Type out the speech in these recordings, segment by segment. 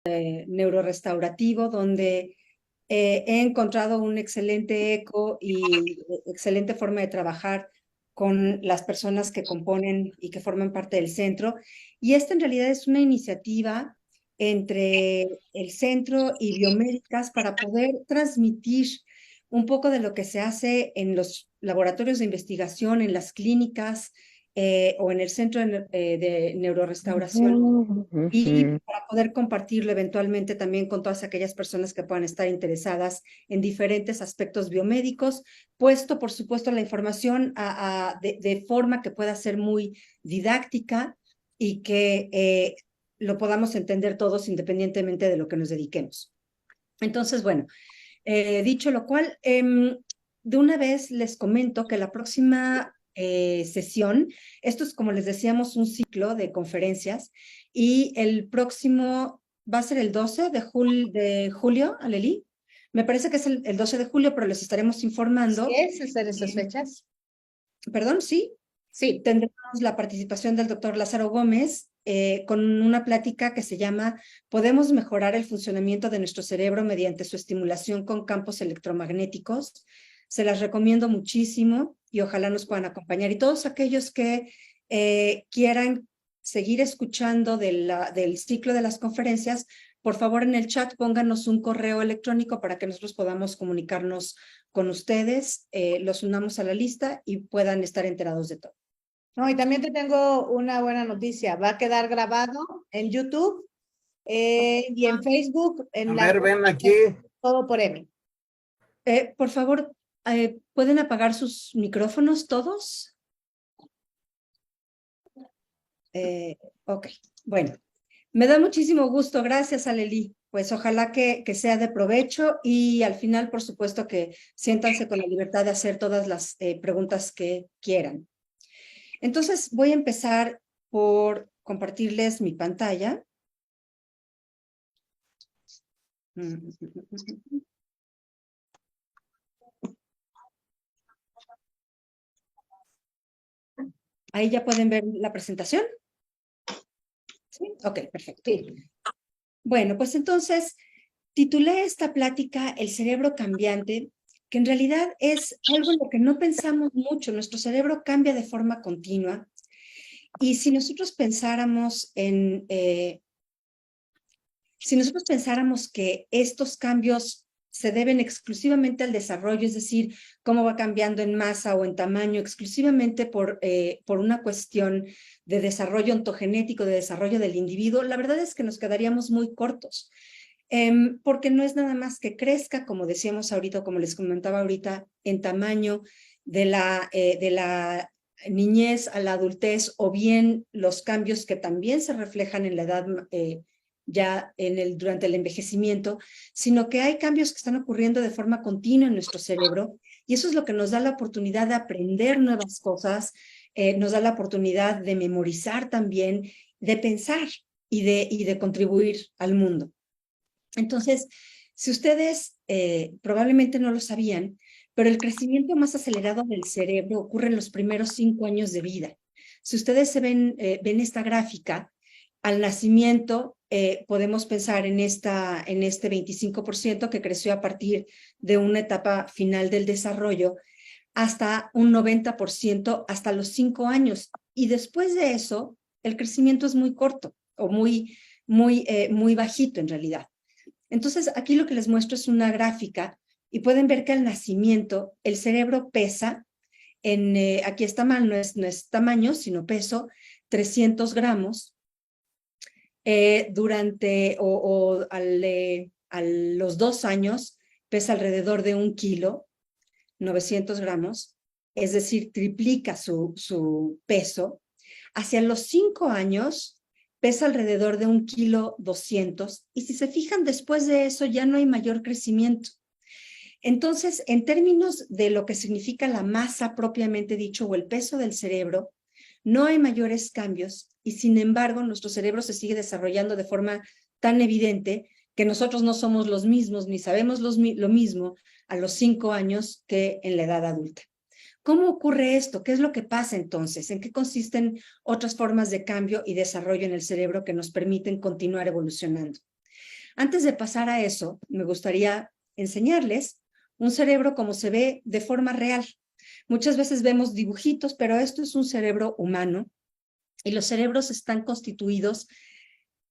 neurorestaurativo, donde he encontrado un excelente eco y excelente forma de trabajar con las personas que componen y que forman parte del centro. Y esta en realidad es una iniciativa entre el centro y biomédicas para poder transmitir un poco de lo que se hace en los laboratorios de investigación, en las clínicas o en el centro de neurorestauración, y para poder compartirlo eventualmente también con todas aquellas personas que puedan estar interesadas en diferentes aspectos biomédicos, puesto por supuesto la información de forma que pueda ser muy didáctica y que lo podamos entender todos independientemente de lo que nos dediquemos. Entonces, bueno, dicho lo cual, de una vez les comento que la próxima sesión, esto es como les decíamos un ciclo de conferencias, y el próximo va a ser el 12 de julio, Aleli. Me parece que es el 12 de julio, pero les estaremos informando. ¿Sí es hacer esas fechas? Perdón, sí. Sí. Tendremos la participación del doctor Lázaro Gómez con una plática que se llama ¿Podemos mejorar el funcionamiento de nuestro cerebro mediante su estimulación con campos electromagnéticos? Se las recomiendo muchísimo y ojalá nos puedan acompañar. Y todos aquellos que quieran seguir escuchando del ciclo de las conferencias, por favor en el chat pónganos un correo electrónico para que nosotros podamos comunicarnos con ustedes, los unamos a la lista y puedan estar enterados de todo. No, y también te tengo una buena noticia. Va a quedar grabado en YouTube y en Facebook. Ven aquí. Todo por Emi. Por favor, ¿pueden apagar sus micrófonos todos? Ok, bueno. Me da muchísimo gusto. Gracias, Aleli. Pues ojalá que sea de provecho y al final, por supuesto, que siéntanse con la libertad de hacer todas las preguntas que quieran. Entonces, voy a empezar por compartirles mi pantalla. Ahí ya pueden ver la presentación. ¿Sí? Ok, perfecto. Sí. Bueno, pues entonces titulé esta plática El cerebro cambiante, que en realidad es algo en lo que no pensamos mucho. Nuestro cerebro cambia de forma continua. Y si nosotros pensáramos que estos cambios se deben exclusivamente al desarrollo, es decir, cómo va cambiando en masa o en tamaño, exclusivamente por una cuestión de desarrollo ontogenético, de desarrollo del individuo, la verdad es que nos quedaríamos muy cortos. Porque no es nada más que crezca, como decíamos ahorita, como les comentaba ahorita, en tamaño de la niñez a la adultez, o bien los cambios que también se reflejan en la edad ya durante el envejecimiento, sino que hay cambios que están ocurriendo de forma continua en nuestro cerebro, y eso es lo que nos da la oportunidad de aprender nuevas cosas, nos da la oportunidad de memorizar también, de pensar y de contribuir al mundo. Entonces, si ustedes probablemente no lo sabían, pero el crecimiento más acelerado del cerebro ocurre en los primeros 5 años de vida. Si ustedes ven esta gráfica, al nacimiento podemos pensar en este 25% que creció a partir de una etapa final del desarrollo, hasta un 90% hasta los 5 años. Y después de eso, el crecimiento es muy corto o muy bajito en realidad. Entonces, aquí lo que les muestro es una gráfica y pueden ver que al nacimiento el cerebro pesa, aquí está mal, no es tamaño, sino peso, 300 gramos. A los 2 años pesa alrededor de 1 kilo, 900 gramos, es decir, triplica su peso. Hacia los 5 años pesa alrededor de 1 kilo 200, y si se fijan, después de eso ya no hay mayor crecimiento. Entonces, en términos de lo que significa la masa propiamente dicho o el peso del cerebro, no hay mayores cambios, y sin embargo nuestro cerebro se sigue desarrollando de forma tan evidente que nosotros no somos los mismos ni sabemos lo mismo a los 5 años que en la edad adulta. ¿Cómo ocurre esto? ¿Qué es lo que pasa entonces? ¿En qué consisten otras formas de cambio y desarrollo en el cerebro que nos permiten continuar evolucionando? Antes de pasar a eso, me gustaría enseñarles un cerebro como se ve de forma real. Muchas veces vemos dibujitos, pero esto es un cerebro humano y los cerebros están constituidos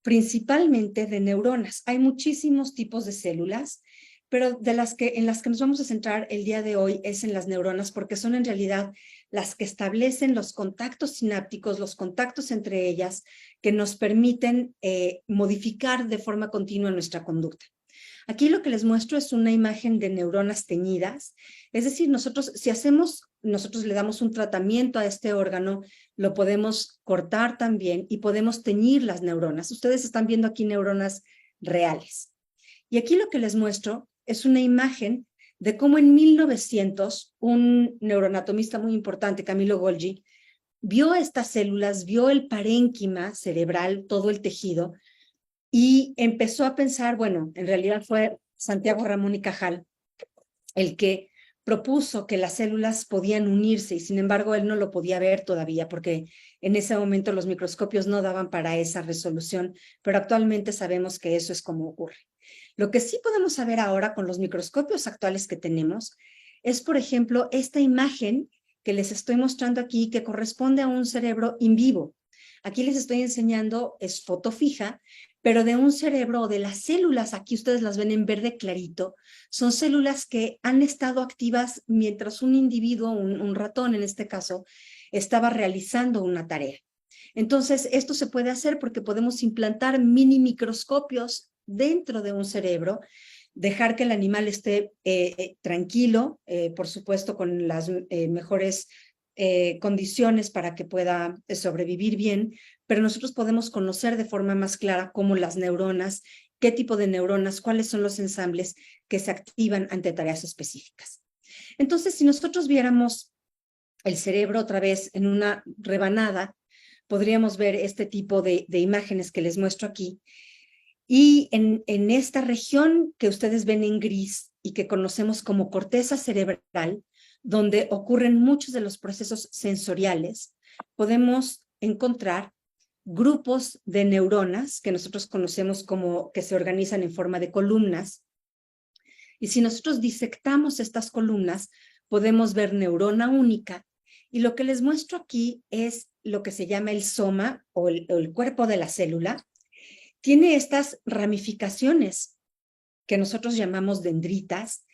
principalmente de neuronas. Hay muchísimos tipos de células, pero en las que nos vamos a centrar el día de hoy es en las neuronas, porque son en realidad las que establecen los contactos sinápticos, los contactos entre ellas, que nos permiten modificar de forma continua nuestra conducta. Aquí lo que les muestro es una imagen de neuronas teñidas, es decir, nosotros le damos un tratamiento a este órgano, lo podemos cortar también y podemos teñir las neuronas. Ustedes están viendo aquí neuronas reales. Y aquí lo que les muestro es una imagen de cómo en 1900 un neuroanatomista muy importante, Camillo Golgi, vio estas células, vio el parénquima cerebral, todo el tejido, y empezó a pensar, bueno, en realidad fue Santiago Ramón y Cajal el que propuso que las células podían unirse y sin embargo él no lo podía ver todavía porque en ese momento los microscopios no daban para esa resolución, pero actualmente sabemos que eso es como ocurre. Lo que sí podemos saber ahora con los microscopios actuales que tenemos es, por ejemplo, esta imagen que les estoy mostrando aquí que corresponde a un cerebro in vivo. Aquí les estoy enseñando, es foto fija, pero de un cerebro o de las células, aquí ustedes las ven en verde clarito, son células que han estado activas mientras un individuo, un ratón en este caso, estaba realizando una tarea. Entonces, esto se puede hacer porque podemos implantar mini microscopios dentro de un cerebro, dejar que el animal esté tranquilo, por supuesto con las mejores condiciones para que pueda sobrevivir bien, pero nosotros podemos conocer de forma más clara cómo las neuronas, qué tipo de neuronas, cuáles son los ensambles que se activan ante tareas específicas. Entonces, si nosotros viéramos el cerebro otra vez en una rebanada, podríamos ver este tipo de imágenes que les muestro aquí. Y en esta región que ustedes ven en gris y que conocemos como corteza cerebral, donde ocurren muchos de los procesos sensoriales, podemos encontrar grupos de neuronas que nosotros conocemos como que se organizan en forma de columnas. Y si nosotros disectamos estas columnas, podemos ver neurona única. Y lo que les muestro aquí es lo que se llama el soma o el cuerpo de la célula. Tiene estas ramificaciones que nosotros llamamos dendritas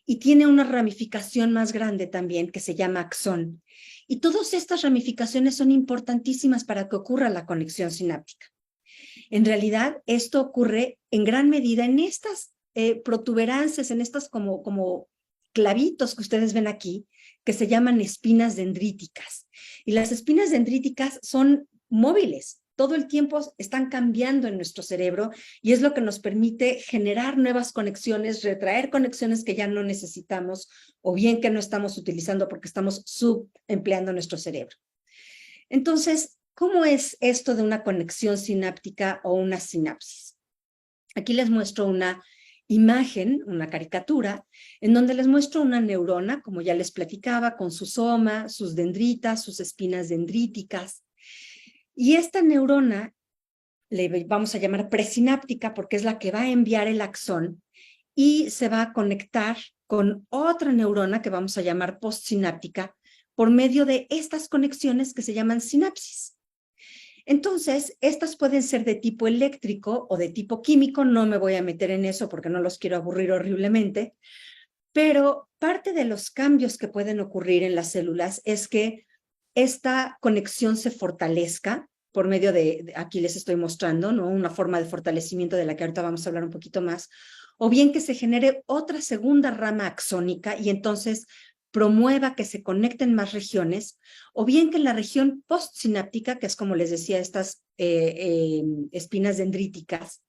y tiene una ramificación más grande también que se llama axón. Y todas estas ramificaciones son importantísimas para que ocurra la conexión sináptica. En realidad, esto ocurre en gran medida en estas protuberancias, en estas como clavitos que ustedes ven aquí, que se llaman espinas dendríticas. Y las espinas dendríticas son móviles. Todo el tiempo están cambiando en nuestro cerebro y es lo que nos permite generar nuevas conexiones, retraer conexiones que ya no necesitamos o bien que no estamos utilizando porque estamos subempleando nuestro cerebro. Entonces, ¿cómo es esto de una conexión sináptica o una sinapsis? Aquí les muestro una imagen, una caricatura, en donde les muestro una neurona, como ya les platicaba, con su soma, sus dendritas, sus espinas dendríticas. Y esta neurona le vamos a llamar presináptica porque es la que va a enviar el axón y se va a conectar con otra neurona que vamos a llamar postsináptica por medio de estas conexiones que se llaman sinapsis. Entonces, estas pueden ser de tipo eléctrico o de tipo químico, no me voy a meter en eso porque no los quiero aburrir horriblemente, pero parte de los cambios que pueden ocurrir en las células es que esta conexión se fortalezca por medio aquí les estoy mostrando, ¿no? Una forma de fortalecimiento de la que ahorita vamos a hablar un poquito más, o bien que se genere otra segunda rama axónica y entonces promueva que se conecten más regiones, o bien que en la región postsináptica, que es como les decía, estas espinas dendríticas,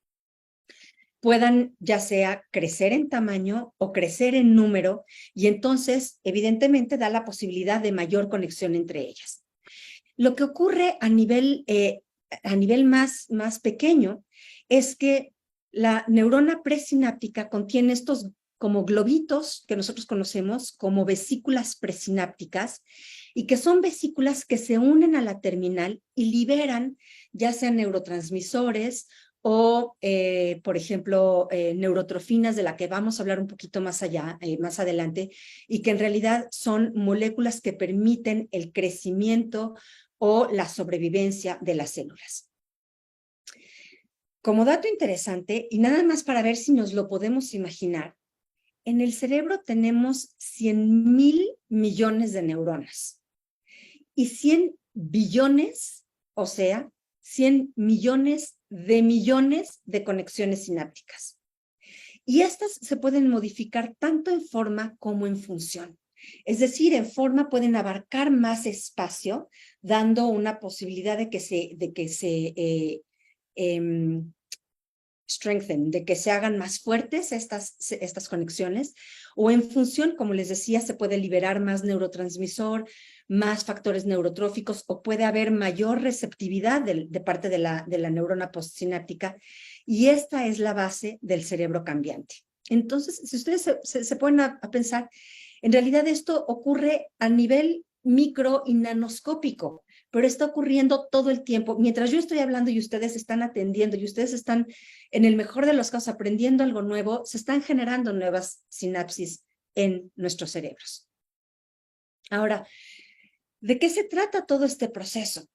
puedan ya sea crecer en tamaño o crecer en número, y entonces evidentemente da la posibilidad de mayor conexión entre ellas. Lo que ocurre a nivel más pequeño es que la neurona presináptica contiene estos como globitos que nosotros conocemos como vesículas presinápticas y que son vesículas que se unen a la terminal y liberan ya sean neurotransmisores o, por ejemplo, neurotrofinas, de la que vamos a hablar un poquito más allá, más adelante, y que en realidad son moléculas que permiten el crecimiento o la sobrevivencia de las células. Como dato interesante, y nada más para ver si nos lo podemos imaginar, en el cerebro tenemos 100,000 millones de neuronas y 100 billones, o sea, 100 millones de conexiones sinápticas. Y estas se pueden modificar tanto en forma como en función. Es decir, en forma pueden abarcar más espacio, dando una posibilidad de que se strengthen, de que se hagan más fuertes estas conexiones, o en función, como les decía, se puede liberar más neurotransmisor, más factores neurotróficos, o puede haber mayor receptividad de parte de la neurona postsináptica, y esta es la base del cerebro cambiante. Entonces, si ustedes se ponen a pensar, en realidad esto ocurre a nivel micro y nanoscópico, pero está ocurriendo todo el tiempo. Mientras yo estoy hablando y ustedes están atendiendo y ustedes están, en el mejor de los casos, aprendiendo algo nuevo, se están generando nuevas sinapsis en nuestros cerebros. Ahora, ¿de qué se trata todo este proceso?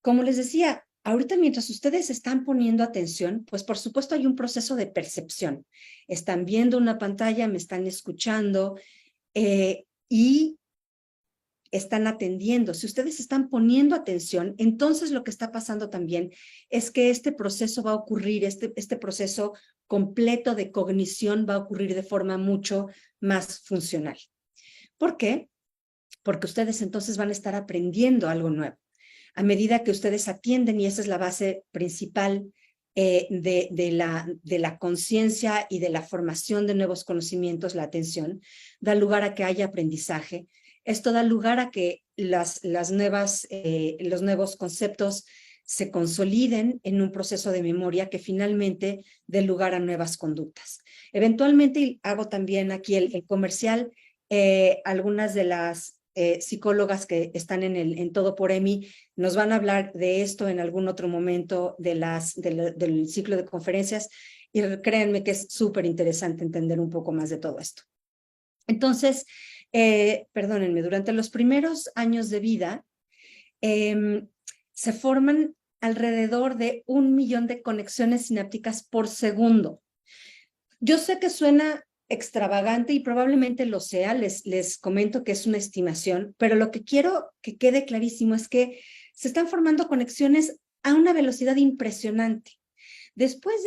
Como les decía, ahorita mientras ustedes están poniendo atención, pues por supuesto hay un proceso de percepción. Están viendo una pantalla, me están escuchando y están atendiendo. Si ustedes están poniendo atención, entonces lo que está pasando también es que este proceso va a ocurrir, este proceso completo de cognición va a ocurrir de forma mucho más funcional. ¿Por qué? Porque ustedes entonces van a estar aprendiendo algo nuevo. A medida que ustedes atienden, y esa es la base principal de la conciencia y de la formación de nuevos conocimientos, la atención, da lugar a que haya aprendizaje. Esto da lugar a que los nuevos conceptos se consoliden en un proceso de memoria que finalmente dé lugar a nuevas conductas. Eventualmente, hago también aquí el comercial, algunas de las psicólogas que están en Todo por Emi nos van a hablar de esto en algún otro momento del ciclo de conferencias, y créanme que es súper interesante entender un poco más de todo esto. Entonces, perdónenme, durante los primeros años de vida se forman alrededor de 1 millón de conexiones sinápticas por segundo. Yo sé que suena extravagante y probablemente lo sea, les comento que es una estimación, pero lo que quiero que quede clarísimo es que se están formando conexiones a una velocidad impresionante. Después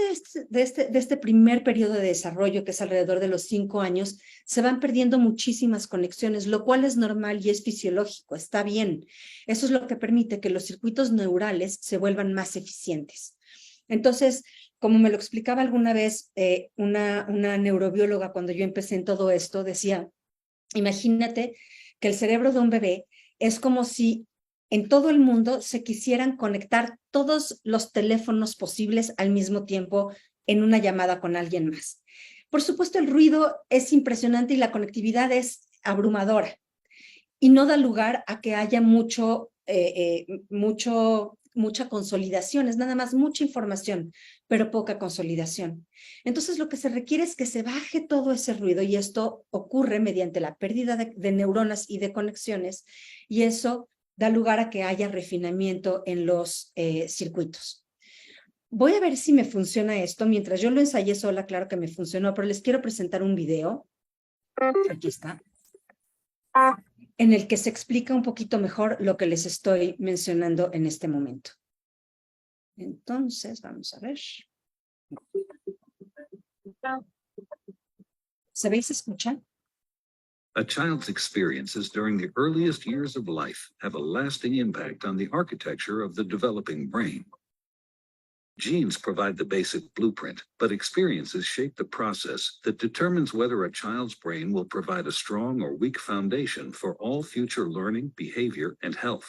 de este primer periodo de desarrollo, que es alrededor de los 5 años, se van perdiendo muchísimas conexiones, lo cual es normal y es fisiológico, está bien. Eso es lo que permite que los circuitos neurales se vuelvan más eficientes. Entonces, como me lo explicaba alguna vez una neurobióloga cuando yo empecé en todo esto, decía, imagínate que el cerebro de un bebé es como si en todo el mundo se quisieran conectar todos los teléfonos posibles al mismo tiempo en una llamada con alguien más. Por supuesto, el ruido es impresionante y la conectividad es abrumadora y no da lugar a que haya mucha consolidación, es nada más mucha información, pero poca consolidación. Entonces, lo que se requiere es que se baje todo ese ruido, y esto ocurre mediante la pérdida de neuronas y de conexiones, y eso da lugar a que haya refinamiento en los circuitos. Voy a ver si me funciona esto. Mientras yo lo ensayé sola, claro que me funcionó, pero les quiero presentar un video. Aquí está. En el que se explica un poquito mejor lo que les estoy mencionando en este momento. Entonces, vamos a ver. ¿Se ve y se escucha? A child's experiences during the earliest years of life have a lasting impact on the architecture of the developing brain. Genes provide the basic blueprint, but experiences shape the process that determines whether a child's brain will provide a strong or weak foundation for all future learning, behavior, and health.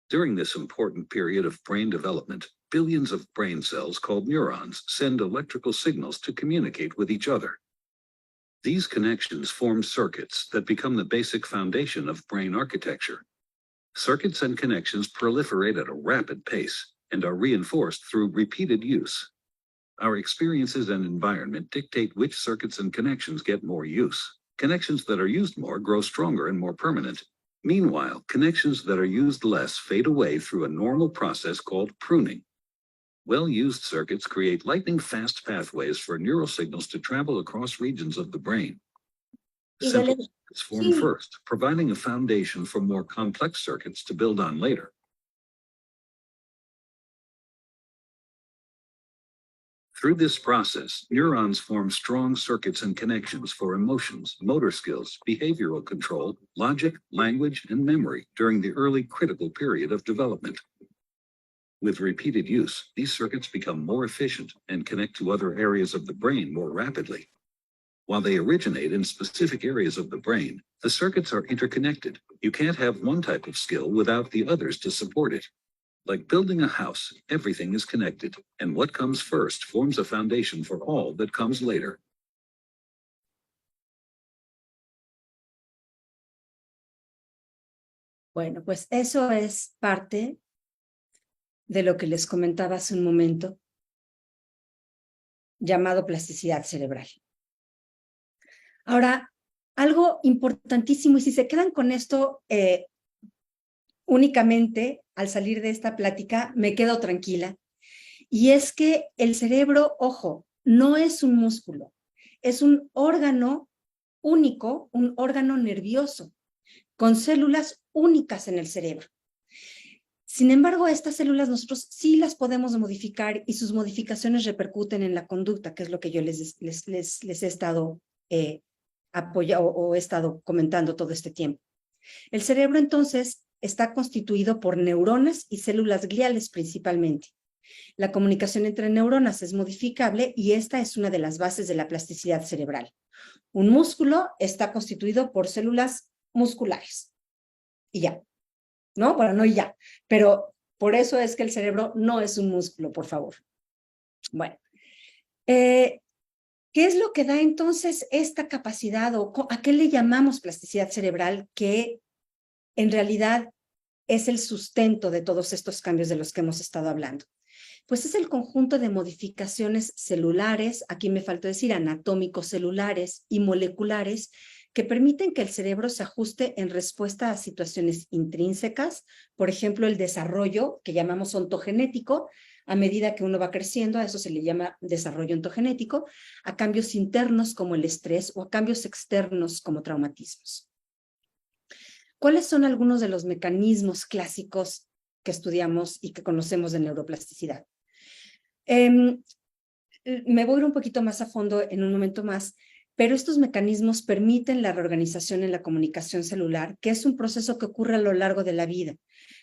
During this important period of brain development, billions of brain cells called neurons send electrical signals to communicate with each other. These connections form circuits that become the basic foundation of brain architecture. Circuits and connections proliferate at a rapid pace, and are reinforced through repeated use. Our experiences and environment dictate which circuits and connections get more use. Connections that are used more grow stronger and more permanent. Meanwhile, connections that are used less fade away through a normal process called pruning. Well-used circuits create lightning-fast pathways for neural signals to travel across regions of the brain. Simple circuits form first, providing a foundation for more complex circuits to build on later. Through this process, neurons form strong circuits and connections for emotions, motor skills, behavioral control, logic, language, and memory during the early critical period of development. With repeated use, these circuits become more efficient and connect to other areas of the brain more rapidly. While they originate in specific areas of the brain, the circuits are interconnected. You can't have one type of skill without the others to support it. Like building a house, everything is connected, and what comes first forms a foundation for all that comes later. Bueno, pues eso es parte de lo que les comentaba hace un momento, llamado plasticidad cerebral. Ahora, algo importantísimo, y si se quedan con esto únicamente al salir de esta plática, me quedo tranquila, y es que el cerebro, ojo, no es un músculo, es un órgano único, un órgano nervioso, con células únicas en el cerebro. Sin embargo, estas células nosotros sí las podemos modificar y sus modificaciones repercuten en la conducta, que es lo que yo les he estado apoyando o he estado comentando todo este tiempo. El cerebro entonces está constituido por neuronas y células gliales principalmente. La comunicación entre neuronas es modificable y esta es una de las bases de la plasticidad cerebral. Un músculo está constituido por células musculares. Y ya. ¿No? Bueno, no y ya, pero por eso es que el cerebro no es un músculo, por favor. Bueno, ¿qué es lo que da entonces esta capacidad o a qué le llamamos plasticidad cerebral que en realidad es el sustento de todos estos cambios de los que hemos estado hablando? Pues es el conjunto de modificaciones celulares, aquí me faltó decir anatómicos celulares y moleculares, que permiten que el cerebro se ajuste en respuesta a situaciones intrínsecas, por ejemplo, el desarrollo que llamamos ontogenético, a medida que uno va creciendo, a eso se le llama desarrollo ontogenético, a cambios internos como el estrés o a cambios externos como traumatismos. ¿Cuáles son algunos de los mecanismos clásicos que estudiamos y que conocemos de neuroplasticidad? Me voy a ir un poquito más a fondo en un momento más, pero estos mecanismos permiten la reorganización en la comunicación celular, que es un proceso que ocurre a lo largo de la vida.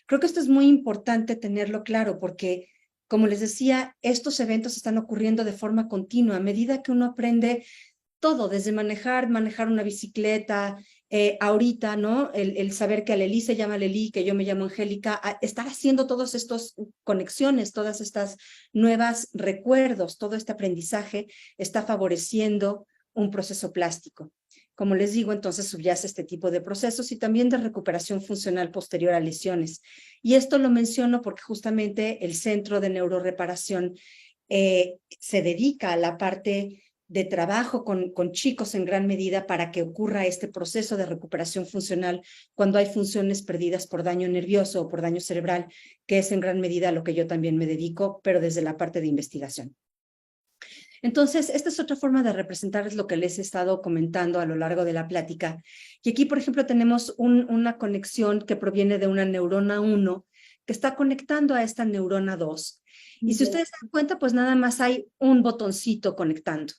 Creo que esto es muy importante tenerlo claro porque, como les decía, estos eventos están ocurriendo de forma continua a medida que uno aprende todo, desde manejar una bicicleta, ahorita, ¿no? El saber que Aleli se llama Aleli, que yo me llamo Angélica, estar haciendo todas estas conexiones, todas estas nuevas recuerdos, todo este aprendizaje está favoreciendo un proceso plástico. Como les digo, entonces subyace este tipo de procesos y también de recuperación funcional posterior a lesiones. Y esto lo menciono porque justamente el Centro de Neuroreparación se dedica a la parte de trabajo con chicos en gran medida para que ocurra este proceso de recuperación funcional cuando hay funciones perdidas por daño nervioso o por daño cerebral, que es en gran medida a lo que yo también me dedico, pero desde la parte de investigación. Entonces, esta es otra forma de representarles lo que les he estado comentando a lo largo de la plática. Y aquí, por ejemplo, tenemos una conexión que proviene de una neurona 1 que está conectando a esta neurona 2. Y si ustedes se dan cuenta, pues nada más hay un botoncito conectando.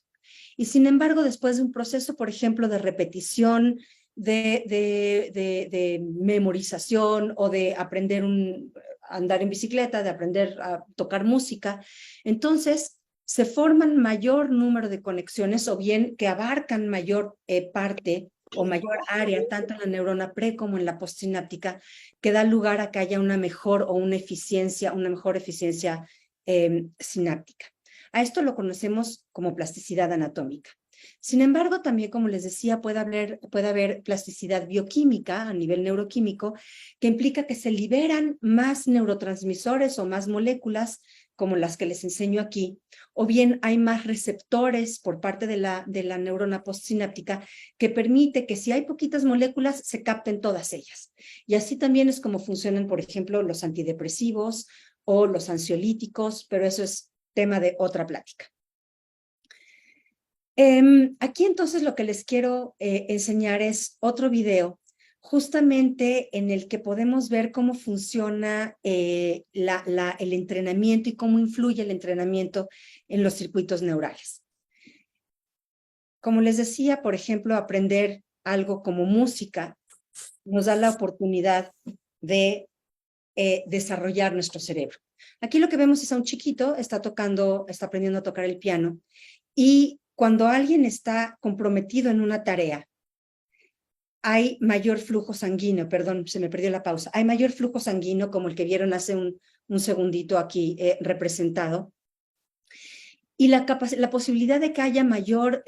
Y sin embargo, después de un proceso, por ejemplo, de repetición, de memorización o de aprender a andar en bicicleta, de aprender a tocar música, entonces se forman mayor número de conexiones o bien que abarcan mayor parte o mayor área, tanto en la neurona pre como en la postsináptica, que da lugar a que haya una mejor o una mejor eficiencia sináptica. A esto lo conocemos como plasticidad anatómica. Sin embargo, también, como les decía, puede haber plasticidad bioquímica a nivel neuroquímico, que implica que se liberan más neurotransmisores o más moléculas, como las que les enseño aquí, o bien hay más receptores por parte de la neurona postsináptica que permite que si hay poquitas moléculas, se capten todas ellas. Y así también es como funcionan, por ejemplo, los antidepresivos o los ansiolíticos, pero eso es tema de otra plática. Aquí entonces lo que les quiero enseñar es otro video, justamente en el que podemos ver cómo funciona el entrenamiento y cómo influye el entrenamiento en los circuitos neurales. Como les decía, por ejemplo, aprender algo como música nos da la oportunidad de desarrollar nuestro cerebro. Aquí lo que vemos es a un chiquito, está aprendiendo a tocar el piano, y cuando alguien está comprometido en una tarea, hay mayor flujo sanguíneo, perdón, se me perdió la pausa, hay mayor flujo sanguíneo como el que vieron hace un segundito aquí representado, y la posibilidad de que haya mayor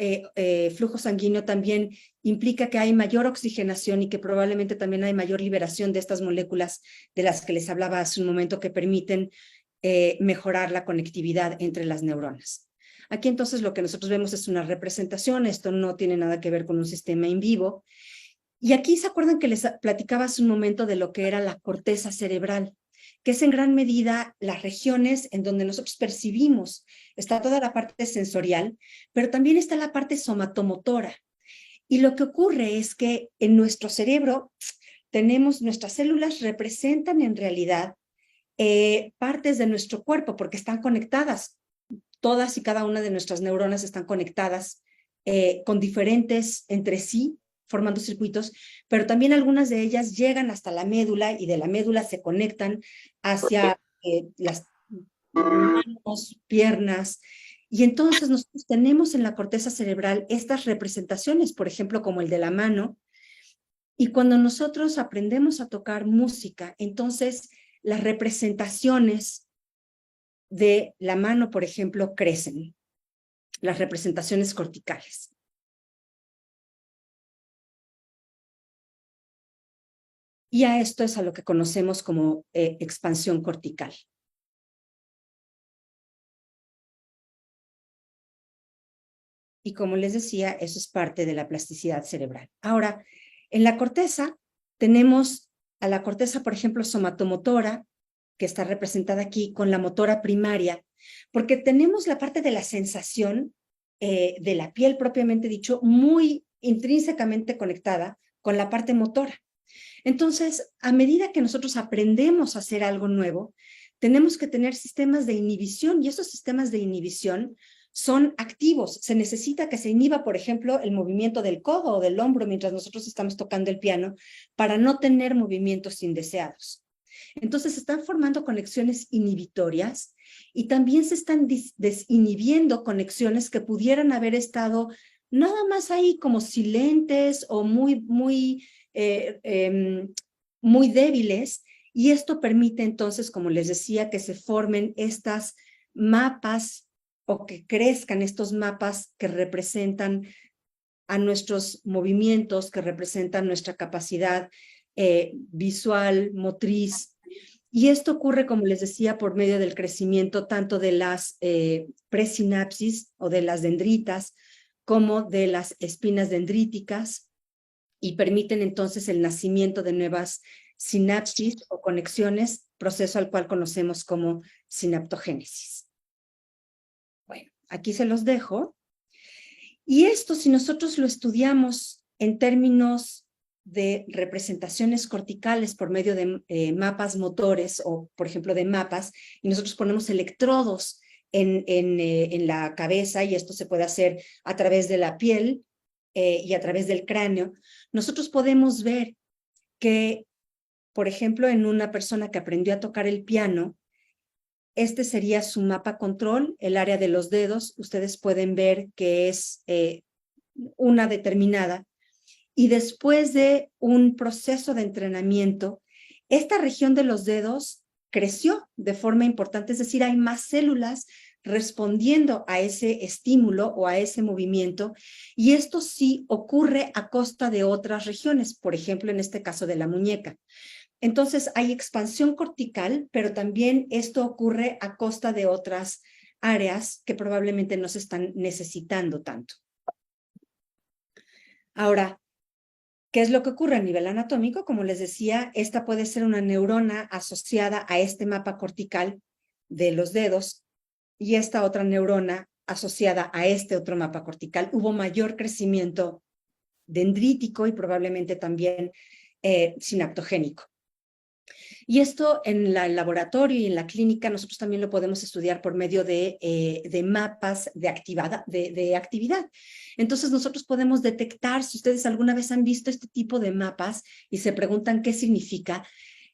flujo sanguíneo también implica que hay mayor oxigenación y que probablemente también hay mayor liberación de estas moléculas de las que les hablaba hace un momento que permiten mejorar la conectividad entre las neuronas. Aquí entonces lo que nosotros vemos es una representación, esto no tiene nada que ver con un sistema in vivo. Y aquí se acuerdan que les platicaba hace un momento de lo que era la corteza cerebral, que es en gran medida las regiones en donde nosotros percibimos. Está toda la parte sensorial, pero también está la parte somatomotora. Y lo que ocurre es que en nuestro cerebro nuestras células representan en realidad partes de nuestro cuerpo porque están conectadas. Todas y cada una de nuestras neuronas están conectadas con diferentes entre sí, formando circuitos, pero también algunas de ellas llegan hasta la médula y de la médula se conectan hacia las manos, piernas. Y entonces nosotros tenemos en la corteza cerebral estas representaciones, por ejemplo, como el de la mano. Y cuando nosotros aprendemos a tocar música, entonces las representaciones de la mano, por ejemplo, crecen, las representaciones corticales. Y a esto es a lo que conocemos como expansión cortical. Y como les decía, eso es parte de la plasticidad cerebral. Ahora, en la corteza tenemos a la corteza, por ejemplo, somatomotora, que está representada aquí con la motora primaria, porque tenemos la parte de la sensación de la piel propiamente dicho, muy intrínsecamente conectada con la parte motora. Entonces, a medida que nosotros aprendemos a hacer algo nuevo, tenemos que tener sistemas de inhibición y esos sistemas de inhibición son activos. Se necesita que se inhiba, por ejemplo, el movimiento del codo o del hombro mientras nosotros estamos tocando el piano para no tener movimientos indeseados. Entonces, se están formando conexiones inhibitorias y también se están desinhibiendo conexiones que pudieran haber estado nada más ahí como silentes o muy débiles, y esto permite entonces, como les decía, que se formen estas mapas o que crezcan estos mapas que representan a nuestros movimientos, que representan nuestra capacidad visual, motriz. Y esto ocurre, como les decía, por medio del crecimiento tanto de las presinapsis o de las dendritas como de las espinas dendríticas, y permiten entonces el nacimiento de nuevas sinapsis o conexiones, proceso al cual conocemos como sinaptogénesis. Bueno, aquí se los dejo. Y esto, si nosotros lo estudiamos en términos de representaciones corticales por medio de mapas motores o, por ejemplo, de mapas, y nosotros ponemos electrodos en la cabeza, y esto se puede hacer a través de la piel y a través del cráneo, nosotros podemos ver que, por ejemplo, en una persona que aprendió a tocar el piano, este sería su mapa control, el área de los dedos. Ustedes pueden ver que es una determinada. Y después de un proceso de entrenamiento, esta región de los dedos creció de forma importante, es decir, hay más células respondiendo a ese estímulo o a ese movimiento, y esto sí ocurre a costa de otras regiones, por ejemplo, en este caso de la muñeca. Entonces hay expansión cortical, pero también esto ocurre a costa de otras áreas que probablemente no se están necesitando tanto. Ahora, ¿qué es lo que ocurre a nivel anatómico? Como les decía, esta puede ser una neurona asociada a este mapa cortical de los dedos y esta otra neurona asociada a este otro mapa cortical. Hubo mayor crecimiento dendrítico y probablemente también sinaptogénico. Y esto en el laboratorio y en la clínica nosotros también lo podemos estudiar por medio de mapas de actividad. Entonces nosotros podemos detectar, si ustedes alguna vez han visto este tipo de mapas y se preguntan qué significa,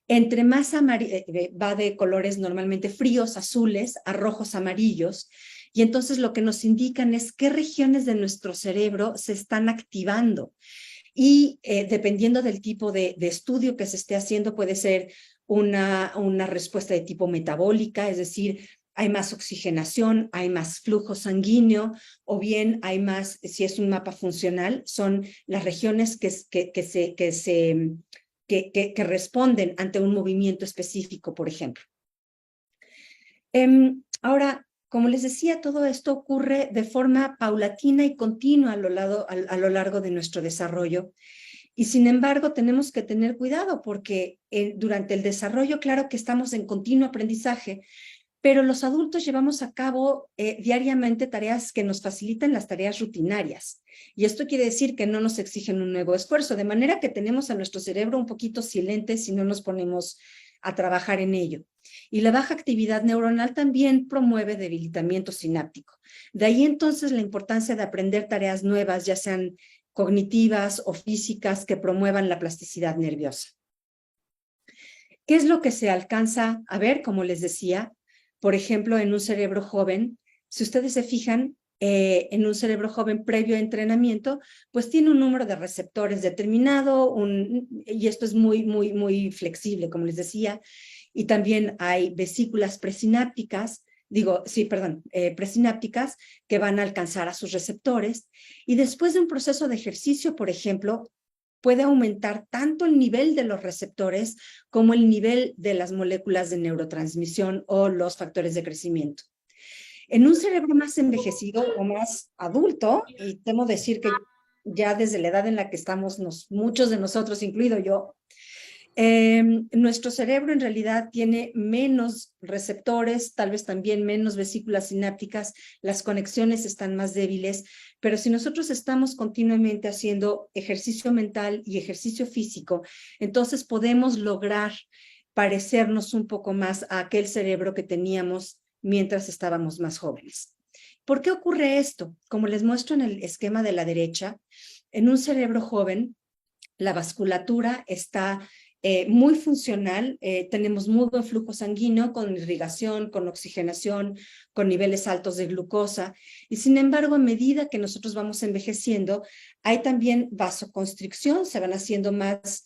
entre más va de colores normalmente fríos, azules, a rojos, amarillos, y entonces lo que nos indican es qué regiones de nuestro cerebro se están activando. Y dependiendo del tipo de estudio que se esté haciendo, puede ser una respuesta de tipo metabólica, es decir, hay más oxigenación, hay más flujo sanguíneo, o bien hay más, si es un mapa funcional, son las regiones que responden ante un movimiento específico, por ejemplo. Ahora, como les decía, todo esto ocurre de forma paulatina y continua a lo largo de nuestro desarrollo. Y sin embargo, tenemos que tener cuidado porque durante el desarrollo, claro que estamos en continuo aprendizaje, pero los adultos llevamos a cabo diariamente tareas que nos facilitan las tareas rutinarias. Y esto quiere decir que no nos exigen un nuevo esfuerzo, de manera que tenemos a nuestro cerebro un poquito silente si no nos ponemos a trabajar en ello. Y la baja actividad neuronal también promueve debilitamiento sináptico. De ahí entonces la importancia de aprender tareas nuevas, ya sean cognitivas o físicas, que promuevan la plasticidad nerviosa. ¿Qué es lo que se alcanza a ver? Como les decía, por ejemplo, en un cerebro joven, si ustedes se fijan, en un cerebro joven previo a entrenamiento, pues tiene un número de receptores determinado, y esto es muy flexible, como les decía, y también hay vesículas presinápticas, presinápticas que van a alcanzar a sus receptores, y después de un proceso de ejercicio, por ejemplo, puede aumentar tanto el nivel de los receptores como el nivel de las moléculas de neurotransmisión o los factores de crecimiento. En un cerebro más envejecido o más adulto, y temo decir que ya desde la edad en la que estamos muchos de nosotros, incluido yo, nuestro cerebro en realidad tiene menos receptores, tal vez también menos vesículas sinápticas, las conexiones están más débiles, pero si nosotros estamos continuamente haciendo ejercicio mental y ejercicio físico, entonces podemos lograr parecernos un poco más a aquel cerebro que teníamos mientras estábamos más jóvenes. ¿Por qué ocurre esto? Como les muestro en el esquema de la derecha, en un cerebro joven, la vasculatura está muy funcional, tenemos muy buen flujo sanguíneo con irrigación, con oxigenación, con niveles altos de glucosa, y sin embargo, a medida que nosotros vamos envejeciendo, hay también vasoconstricción, se van haciendo más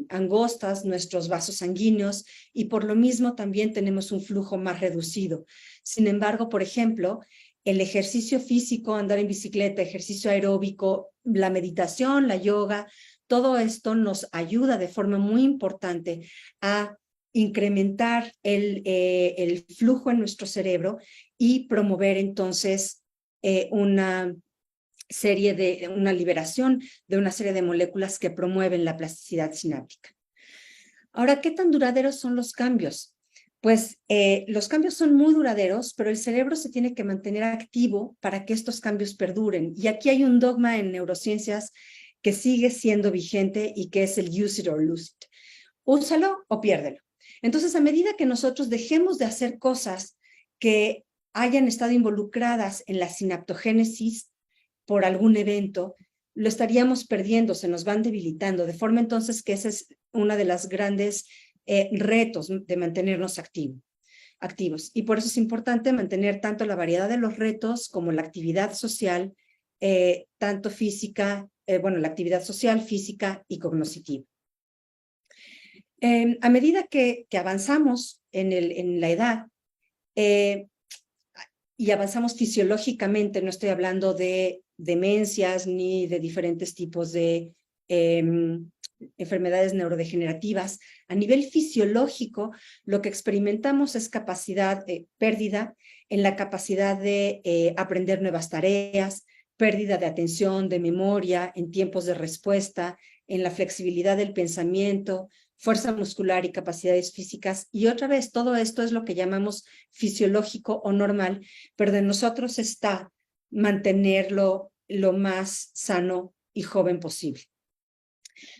angostas nuestros vasos sanguíneos, y por lo mismo también tenemos un flujo más reducido. Sin embargo, por ejemplo, el ejercicio físico, andar en bicicleta, ejercicio aeróbico, la meditación, la yoga, todo esto nos ayuda de forma muy importante a incrementar el flujo en nuestro cerebro y promover entonces una liberación de una serie de moléculas que promueven la plasticidad sináptica. Ahora, ¿qué tan duraderos son los cambios? Pues los cambios son muy duraderos, pero el cerebro se tiene que mantener activo para que estos cambios perduren. Y aquí hay un dogma en neurociencias que sigue siendo vigente y que es el use it or lose it. Úsalo o piérdelo. Entonces, a medida que nosotros dejemos de hacer cosas que hayan estado involucradas en la sinaptogénesis por algún evento, lo estaríamos perdiendo, se nos van debilitando, de forma entonces que ese es uno de los grandes retos de mantenernos activos. Y por eso es importante mantener tanto la variedad de los retos como la actividad social, tanto física, la actividad social, física y cognitiva. A medida que avanzamos en la edad, y avanzamos fisiológicamente, no estoy hablando de demencias ni de diferentes tipos de enfermedades neurodegenerativas. A nivel fisiológico, lo que experimentamos es pérdida en la capacidad de aprender nuevas tareas, pérdida de atención, de memoria, en tiempos de respuesta, en la flexibilidad del pensamiento, fuerza muscular y capacidades físicas. Y otra vez, todo esto es lo que llamamos fisiológico o normal, pero de nosotros está mantenerlo lo más sano y joven posible.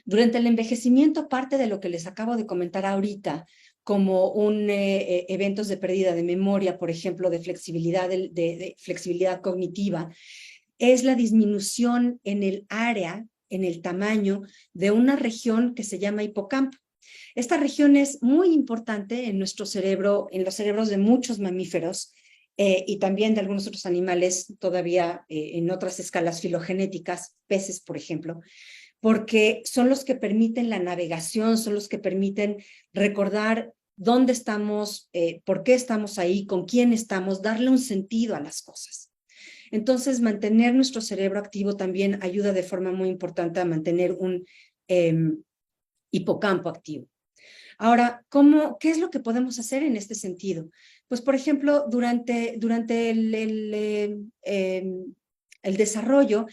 Durante el envejecimiento, parte de lo que les acabo de comentar ahorita, como eventos de pérdida de memoria, por ejemplo, de flexibilidad cognitiva, es la disminución en el área, en el tamaño de una región que se llama hipocampo. Esta región es muy importante en nuestro cerebro, en los cerebros de muchos mamíferos y también de algunos otros animales, todavía en otras escalas filogenéticas, peces, por ejemplo, porque son los que permiten la navegación, son los que permiten recordar dónde estamos, por qué estamos ahí, con quién estamos, darle un sentido a las cosas. Entonces, mantener nuestro cerebro activo también ayuda de forma muy importante a mantener un hipocampo activo. Ahora, ¿qué es lo que podemos hacer en este sentido? Pues, por ejemplo, durante el desarrollo,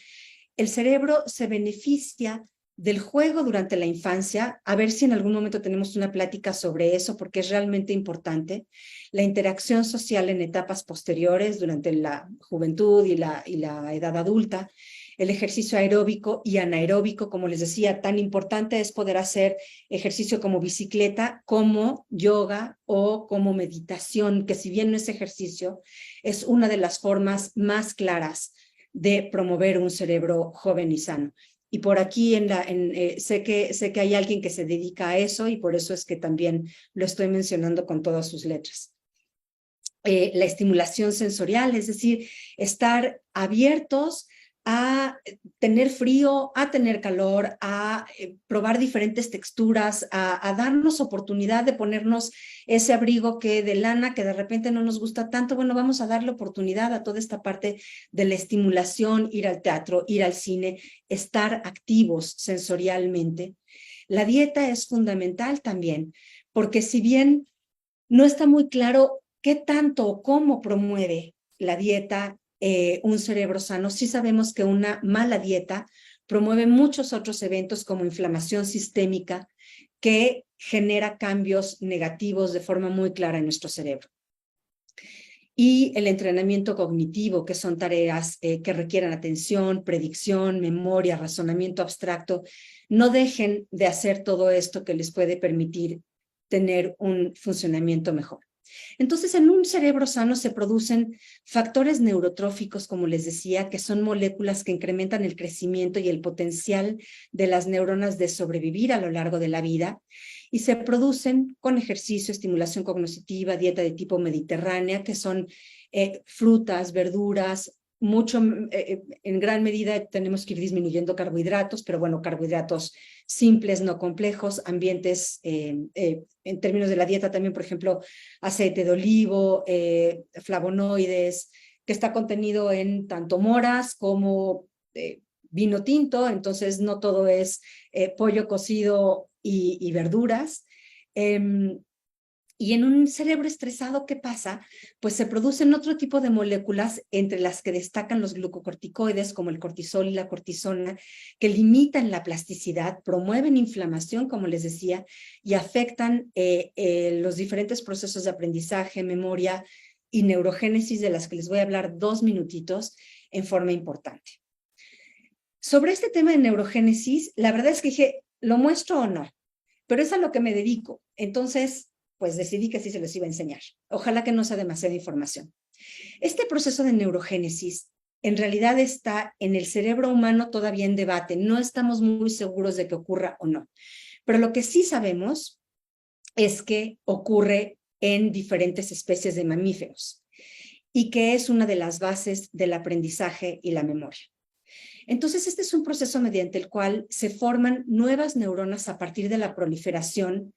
el cerebro se beneficia del juego durante la infancia. A ver si en algún momento tenemos una plática sobre eso, porque es realmente importante. La interacción social en etapas posteriores, durante la juventud y la edad adulta. El ejercicio aeróbico y anaeróbico, como les decía, tan importante es poder hacer ejercicio como bicicleta, como yoga o como meditación, que si bien no es ejercicio, es una de las formas más claras de promover un cerebro joven y sano. Y por aquí sé que hay alguien que se dedica a eso y por eso es que también lo estoy mencionando con todas sus letras. La estimulación sensorial, es decir, estar abiertos a tener frío, a tener calor, a probar diferentes texturas, a darnos oportunidad de ponernos ese abrigo de lana que de repente no nos gusta tanto. Bueno, vamos a darle oportunidad a toda esta parte de la estimulación, ir al teatro, ir al cine, estar activos sensorialmente. La dieta es fundamental también, porque si bien no está muy claro qué tanto o cómo promueve la dieta un cerebro sano, sí sabemos que una mala dieta promueve muchos otros eventos como inflamación sistémica que genera cambios negativos de forma muy clara en nuestro cerebro. Y el entrenamiento cognitivo, que son tareas que requieren atención, predicción, memoria, razonamiento abstracto. No dejen de hacer todo esto que les puede permitir tener un funcionamiento mejor. Entonces, en un cerebro sano se producen factores neurotróficos, como les decía, que son moléculas que incrementan el crecimiento y el potencial de las neuronas de sobrevivir a lo largo de la vida, y se producen con ejercicio, estimulación cognitiva, dieta de tipo mediterránea, que son frutas, verduras, en gran medida tenemos que ir disminuyendo carbohidratos, pero bueno, carbohidratos simples, no complejos, ambientes, en términos de la dieta también, por ejemplo, aceite de olivo, flavonoides, que está contenido en tanto moras como vino tinto, entonces no todo es pollo cocido y verduras. Y en un cerebro estresado, ¿qué pasa? Pues se producen otro tipo de moléculas, entre las que destacan los glucocorticoides, como el cortisol y la cortisona, que limitan la plasticidad, promueven inflamación, como les decía, y afectan los diferentes procesos de aprendizaje, memoria y neurogénesis, de las que les voy a hablar 2 minutitos en forma importante. Sobre este tema de neurogénesis, la verdad es que dije, ¿lo muestro o no? Pero es a lo que me dedico. Entonces, pues decidí que sí se les iba a enseñar. Ojalá que no sea demasiada información. Este proceso de neurogénesis en realidad está en el cerebro humano todavía en debate. No estamos muy seguros de que ocurra o no. Pero lo que sí sabemos es que ocurre en diferentes especies de mamíferos y que es una de las bases del aprendizaje y la memoria. Entonces, este es un proceso mediante el cual se forman nuevas neuronas a partir de la proliferación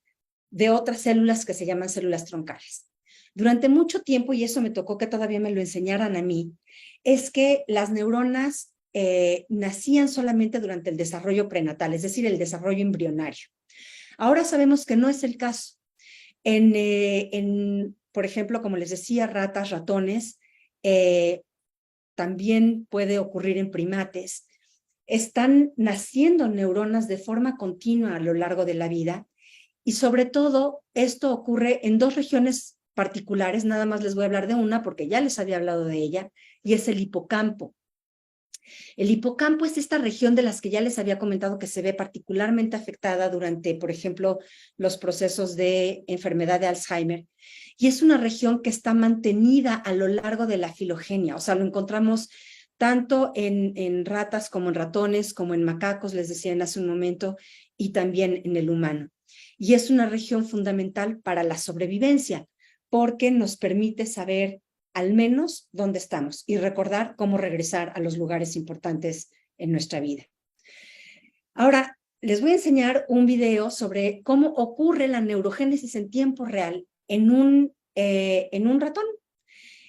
de otras células que se llaman células troncales. Durante mucho tiempo, y eso me tocó que todavía me lo enseñaran a mí, es que las neuronas nacían solamente durante el desarrollo prenatal, es decir, el desarrollo embrionario. Ahora sabemos que no es el caso. Por ejemplo, como les decía, ratas, ratones, también puede ocurrir en primates. Están naciendo neuronas de forma continua a lo largo de la vida y sobre todo esto ocurre en dos regiones particulares, nada más les voy a hablar de una porque ya les había hablado de ella, y es el hipocampo. El hipocampo es esta región de las que ya les había comentado que se ve particularmente afectada durante, por ejemplo, los procesos de enfermedad de Alzheimer. Y es una región que está mantenida a lo largo de la filogenia, o sea, lo encontramos tanto en ratas como en ratones, como en macacos, les decía hace un momento, y también en el humano. Y es una región fundamental para la sobrevivencia, porque nos permite saber al menos dónde estamos y recordar cómo regresar a los lugares importantes en nuestra vida. Ahora, les voy a enseñar un video sobre cómo ocurre la neurogénesis en tiempo real en un ratón.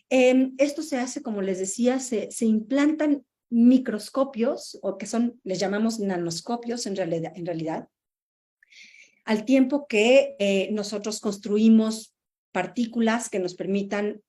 Esto se hace, como les decía, se implantan microscopios, o que son, les llamamos nanoscopios en realidad, al tiempo que nosotros construimos partículas que nos permitan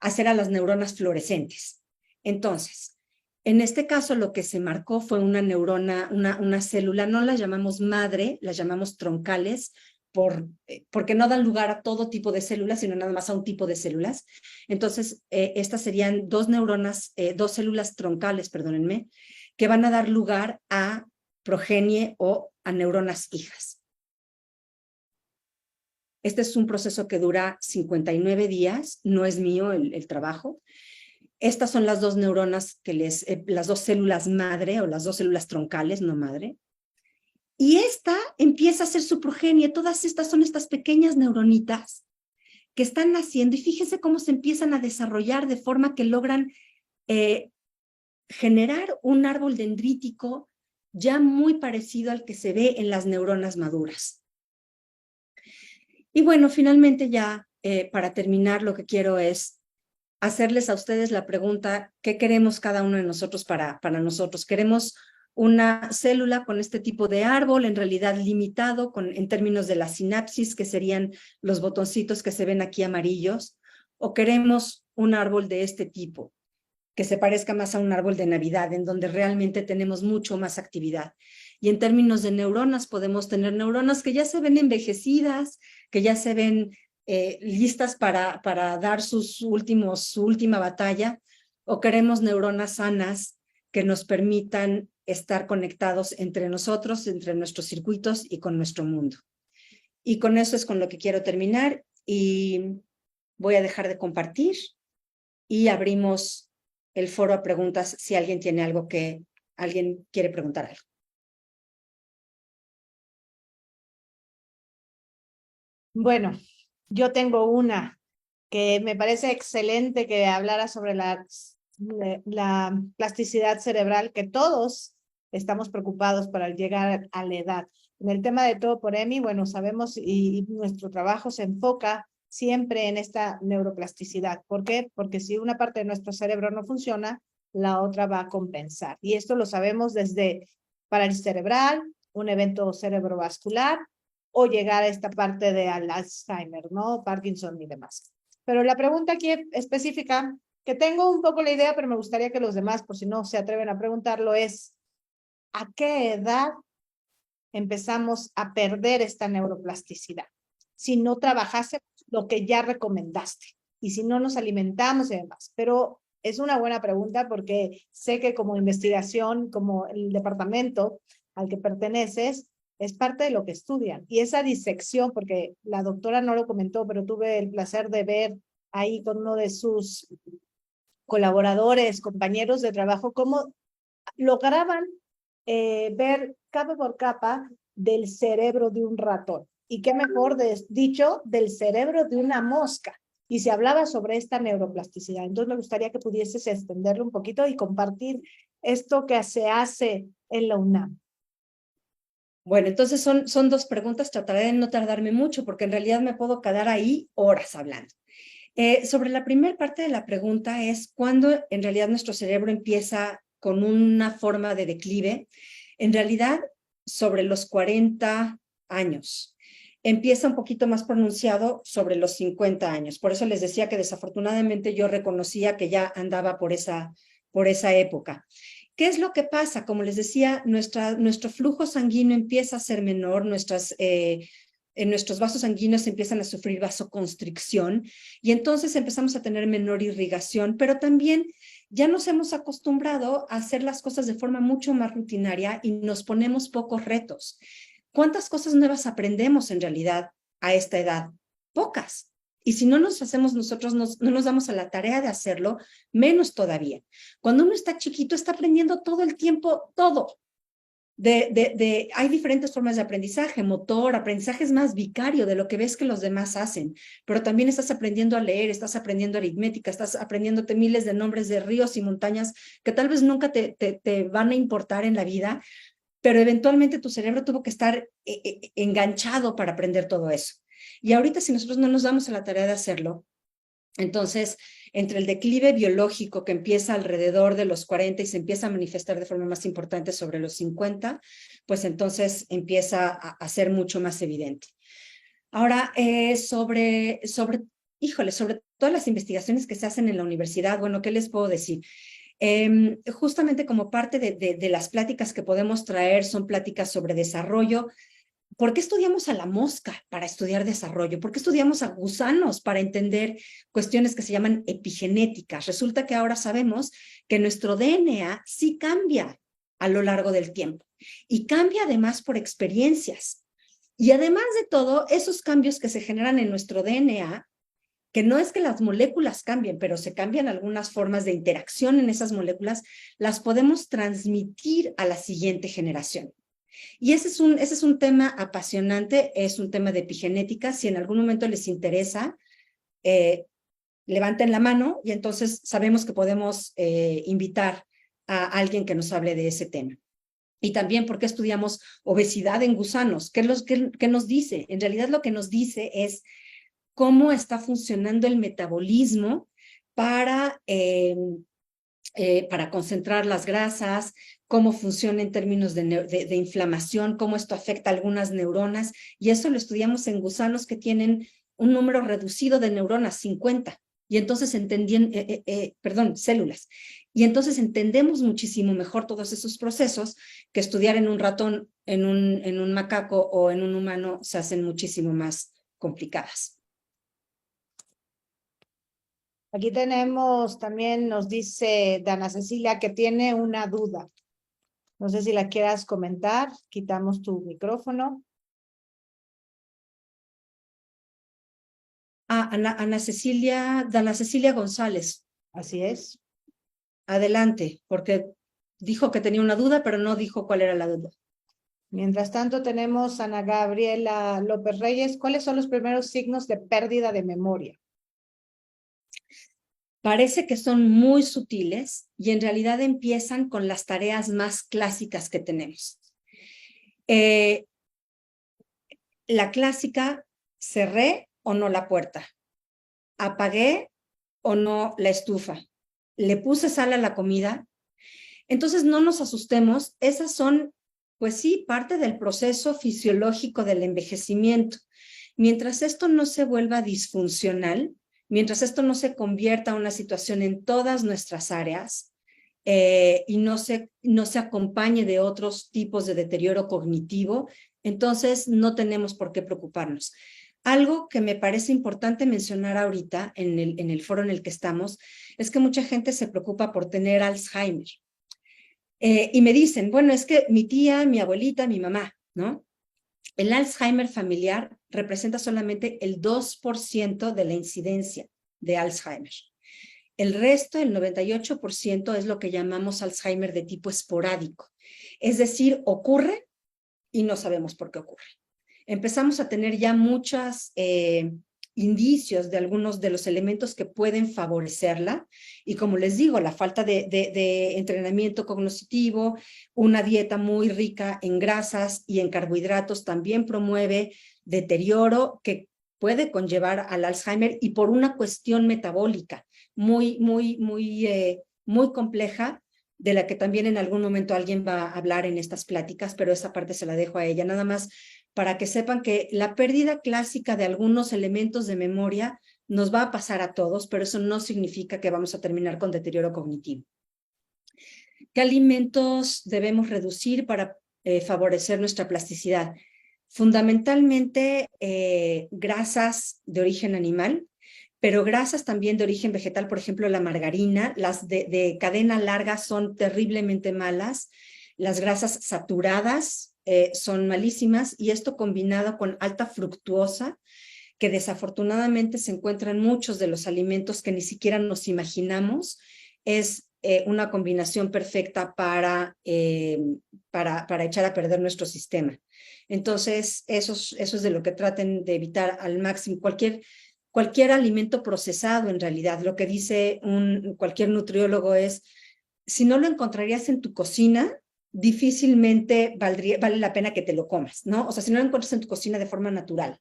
hacer a las neuronas fluorescentes. Entonces, en este caso lo que se marcó fue una neurona, una célula, no las llamamos madre, las llamamos troncales, porque no dan lugar a todo tipo de células, sino nada más a un tipo de células. Entonces, estas serían dos células troncales, perdónenme, que van a dar lugar a progenie o a neuronas hijas. Este es un proceso que dura 59 días, no es mío el trabajo. Estas son las dos neuronas, las dos células madre o las dos células troncales, no madre. Y esta empieza a ser su progenie. Todas estas son estas pequeñas neuronitas que están naciendo y fíjense cómo se empiezan a desarrollar de forma que logran generar un árbol dendrítico ya muy parecido al que se ve en las neuronas maduras. Y bueno, finalmente ya para terminar lo que quiero es hacerles a ustedes la pregunta, ¿qué queremos cada uno de nosotros para nosotros? ¿Queremos una célula con este tipo de árbol, en realidad limitado en términos de la sinapsis, que serían los botoncitos que se ven aquí amarillos? ¿O queremos un árbol de este tipo, que se parezca más a un árbol de Navidad, en donde realmente tenemos mucho más actividad? Y en términos de neuronas, podemos tener neuronas que ya se ven envejecidas, que ya se ven listas para dar su última batalla, o queremos neuronas sanas que nos permitan estar conectados entre nosotros, entre nuestros circuitos y con nuestro mundo. Y con eso es con lo que quiero terminar y voy a dejar de compartir y abrimos el foro a preguntas si alguien tiene algo alguien quiere preguntar algo. Bueno, yo tengo una que me parece excelente que hablara sobre la plasticidad cerebral, que todos estamos preocupados para llegar a la edad. En el tema de Todo por Emmy, bueno, sabemos y nuestro trabajo se enfoca siempre en esta neuroplasticidad. ¿Por qué? Porque si una parte de nuestro cerebro no funciona, la otra va a compensar. Y esto lo sabemos desde parálisis cerebral, un evento cerebrovascular, o llegar a esta parte de Alzheimer, ¿no? Parkinson y demás. Pero la pregunta aquí específica, que tengo un poco la idea, pero me gustaría que los demás, por si no se atreven a preguntarlo, es ¿a qué edad empezamos a perder esta neuroplasticidad? Si no trabajásemos lo que ya recomendaste y si no nos alimentamos y demás. Pero es una buena pregunta porque sé que como investigación, como el departamento al que perteneces, es parte de lo que estudian. Y esa disección, porque la doctora no lo comentó, pero tuve el placer de ver ahí con uno de sus colaboradores, compañeros de trabajo, cómo lograban ver capa por capa del cerebro de un ratón. Y qué mejor dicho, del cerebro de una mosca. Y se hablaba sobre esta neuroplasticidad. Entonces me gustaría que pudieses extenderlo un poquito y compartir esto que se hace en la UNAM. Bueno, entonces son dos preguntas, trataré de no tardarme mucho porque en realidad me puedo quedar ahí horas hablando. Sobre la primera parte de la pregunta es cuándo en realidad nuestro cerebro empieza con una forma de declive. En realidad, sobre los 40 años. Empieza un poquito más pronunciado sobre los 50 años. Por eso les decía que desafortunadamente yo reconocía que ya andaba por esa época. ¿Qué es lo que pasa? Como les decía, nuestro flujo sanguíneo empieza a ser menor, nuestros vasos sanguíneos empiezan a sufrir vasoconstricción y entonces empezamos a tener menor irrigación, pero también ya nos hemos acostumbrado a hacer las cosas de forma mucho más rutinaria y nos ponemos pocos retos. ¿Cuántas cosas nuevas aprendemos en realidad a esta edad? Pocas. Y si no nos hacemos nosotros, no nos damos a la tarea de hacerlo, menos todavía. Cuando uno está chiquito, está aprendiendo todo el tiempo, todo. Hay diferentes formas de aprendizaje, motor, aprendizaje es más vicario de lo que ves que los demás hacen, pero también estás aprendiendo a leer, estás aprendiendo aritmética, estás aprendiéndote miles de nombres de ríos y montañas que tal vez nunca te van a importar en la vida, pero eventualmente tu cerebro tuvo que estar enganchado para aprender todo eso. Y ahorita si nosotros no nos damos a la tarea de hacerlo, entonces, entre el declive biológico que empieza alrededor de los 40 y se empieza a manifestar de forma más importante sobre los 50, pues entonces empieza a ser mucho más evidente. Ahora, sobre todas las investigaciones que se hacen en la universidad, bueno, ¿qué les puedo decir? Justamente como parte de las pláticas que podemos traer son pláticas sobre desarrollo. ¿Por qué estudiamos a la mosca para estudiar desarrollo? ¿Por qué estudiamos a gusanos para entender cuestiones que se llaman epigenéticas? Resulta que ahora sabemos que nuestro DNA sí cambia a lo largo del tiempo y cambia además por experiencias. Y además de todo, esos cambios que se generan en nuestro DNA, que no es que las moléculas cambien, pero se cambian algunas formas de interacción en esas moléculas, las podemos transmitir a la siguiente generación. Y ese es un tema apasionante, es un tema de epigenética. Si en algún momento les interesa, levanten la mano y entonces sabemos que podemos invitar a alguien que nos hable de ese tema. Y también por qué estudiamos obesidad en gusanos. ¿Qué nos dice? En realidad lo que nos dice es cómo está funcionando el metabolismo para concentrar las grasas, cómo funciona en términos de inflamación, cómo esto afecta a algunas neuronas, y eso lo estudiamos en gusanos que tienen un número reducido de neuronas, 50, y entonces células. Y entonces entendemos muchísimo mejor todos esos procesos que estudiar en un ratón, en un macaco o en un humano se hacen muchísimo más complicadas. Aquí tenemos, también nos dice Dana Cecilia que tiene una duda. No sé si la quieras comentar. Quitamos tu micrófono. Dana Cecilia González. Así es. Adelante, porque dijo que tenía una duda, pero no dijo cuál era la duda. Mientras tanto tenemos a Ana Gabriela López Reyes. ¿Cuáles son los primeros signos de pérdida de memoria? Parece que son muy sutiles y en realidad empiezan con las tareas más clásicas que tenemos. La clásica, cerré o no la puerta, apagué o no la estufa, le puse sal a la comida. Entonces no nos asustemos, esas son, pues sí, parte del proceso fisiológico del envejecimiento. Mientras esto no se vuelva disfuncional, mientras esto no se convierta en una situación en todas nuestras áreas y no se acompañe de otros tipos de deterioro cognitivo, entonces no tenemos por qué preocuparnos. Algo que me parece importante mencionar ahorita en el foro en el que estamos es que mucha gente se preocupa por tener Alzheimer. Y me dicen, bueno, es que mi tía, mi abuelita, mi mamá, ¿no? El Alzheimer familiar representa solamente el 2% de la incidencia de Alzheimer. El resto, el 98%, es lo que llamamos Alzheimer de tipo esporádico. Es decir, ocurre y no sabemos por qué ocurre. Empezamos a tener ya muchas indicios de algunos de los elementos que pueden favorecerla. Y como les digo, la falta de entrenamiento cognitivo, una dieta muy rica en grasas y en carbohidratos también promueve deterioro que puede conllevar al Alzheimer, y por una cuestión metabólica muy compleja, de la que también en algún momento alguien va a hablar en estas pláticas, pero esa parte se la dejo a ella. Nada más para que sepan que la pérdida clásica de algunos elementos de memoria nos va a pasar a todos, pero eso no significa que vamos a terminar con deterioro cognitivo. ¿Qué alimentos debemos reducir para favorecer nuestra plasticidad? Fundamentalmente grasas de origen animal, pero grasas también de origen vegetal, por ejemplo, la margarina. Las de cadena larga son terriblemente malas. Las grasas saturadas son malísimas, y esto combinado con alta fructuosa, que desafortunadamente se encuentra en muchos de los alimentos que ni siquiera nos imaginamos, es una combinación perfecta para echar a perder nuestro sistema. Entonces, eso es de lo que traten de evitar al máximo. Cualquier alimento procesado, en realidad, lo que dice cualquier nutriólogo es, si no lo encontrarías en tu cocina, difícilmente vale la pena que te lo comas, ¿no? O sea, si no lo encuentras en tu cocina de forma natural,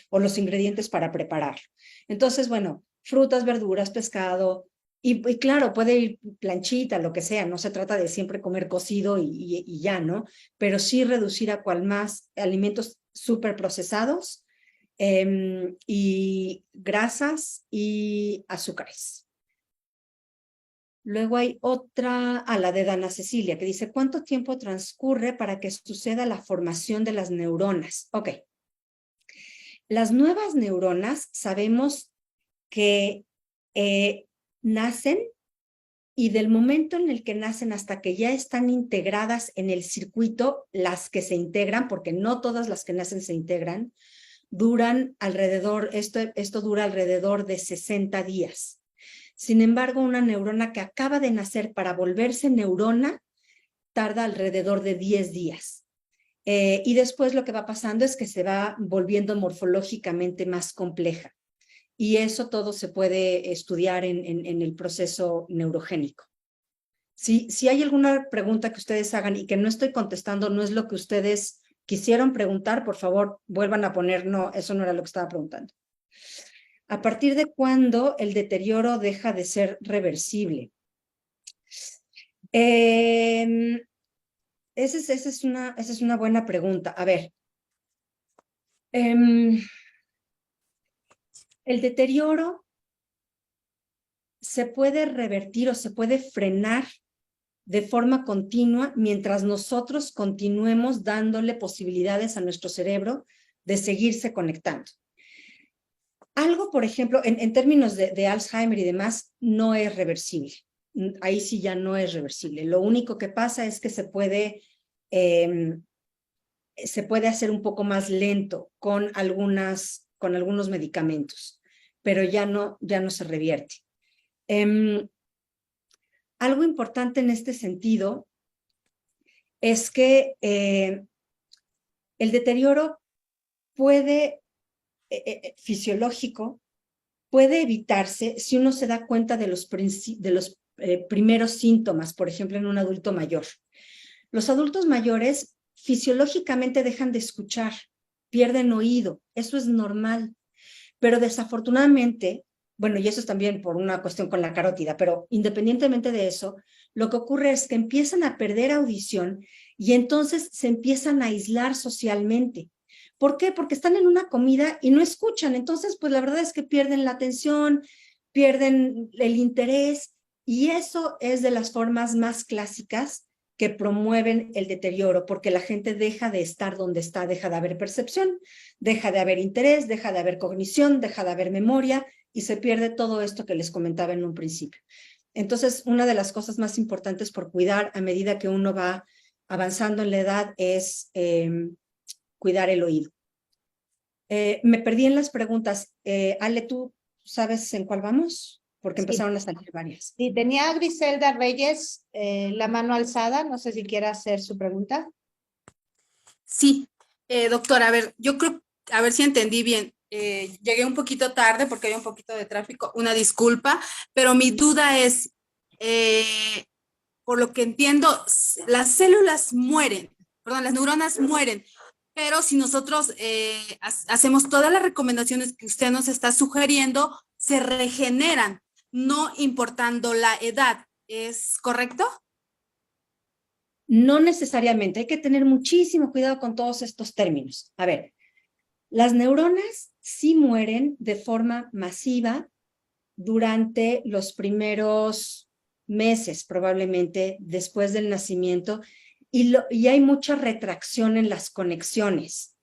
o los ingredientes para prepararlo. Entonces, bueno, frutas, verduras, pescado, y claro, puede ir planchita, lo que sea, no se trata de siempre comer cocido y ya, ¿no? Pero sí reducir a cual más alimentos súper procesados, y grasas y azúcares. Luego hay otra, la de Dana Cecilia, que dice, ¿cuánto tiempo transcurre para que suceda la formación de las neuronas? Ok. Las nuevas neuronas sabemos que nacen, y del momento en el que nacen hasta que ya están integradas en el circuito, las que se integran, porque no todas las que nacen se integran, duran alrededor, esto dura alrededor de 60 días. Sin embargo, una neurona que acaba de nacer para volverse neurona tarda alrededor de 10 días. Y después lo que va pasando es que se va volviendo morfológicamente más compleja. Y eso todo se puede estudiar en el proceso neurogénico. Si hay alguna pregunta que ustedes hagan y que no estoy contestando, no es lo que ustedes quisieron preguntar, por favor, vuelvan a poner, no, eso no era lo que estaba preguntando. ¿A partir de cuándo el deterioro deja de ser reversible? Esa es una buena pregunta. A ver, el deterioro se puede revertir o se puede frenar de forma continua mientras nosotros continuemos dándole posibilidades a nuestro cerebro de seguirse conectando. Algo, por ejemplo, en términos de Alzheimer y demás, no es reversible. Ahí sí ya no es reversible. Lo único que pasa es que se puede hacer un poco más lento con algunos medicamentos, pero ya no se revierte. Algo importante en este sentido es que el deterioro fisiológico puede evitarse si uno se da cuenta de los primeros síntomas, por ejemplo, en un adulto mayor. Los adultos mayores fisiológicamente dejan de escuchar, pierden oído, eso es normal, pero desafortunadamente, bueno, y eso es también por una cuestión con la carótida, pero independientemente de eso, lo que ocurre es que empiezan a perder audición y entonces se empiezan a aislar socialmente. ¿Por qué? Porque están en una comida y no escuchan. Entonces, pues la verdad es que pierden la atención, pierden el interés, y eso es de las formas más clásicas que promueven el deterioro, porque la gente deja de estar donde está, deja de haber percepción, deja de haber interés, deja de haber cognición, deja de haber memoria, y se pierde todo esto que les comentaba en un principio. Entonces, una de las cosas más importantes por cuidar a medida que uno va avanzando en la edad es cuidar el oído. Me perdí en las preguntas. Ale, ¿tú sabes en cuál vamos? Porque empezaron a salir varias. Sí, tenía Griselda Reyes la mano alzada. No sé si quiere hacer su pregunta. Sí, doctora, a ver, yo creo, a ver si entendí bien. Llegué un poquito tarde porque había un poquito de tráfico, una disculpa, pero mi duda es, por lo que entiendo, las células mueren, perdón, las neuronas mueren, pero si nosotros hacemos todas las recomendaciones que usted nos está sugiriendo, se regeneran, no importando la edad. ¿Es correcto? No necesariamente, hay que tener muchísimo cuidado con todos estos términos. A ver, las neuronas sí mueren de forma masiva durante los primeros meses, probablemente después del nacimiento, y hay mucha retracción en las conexiones.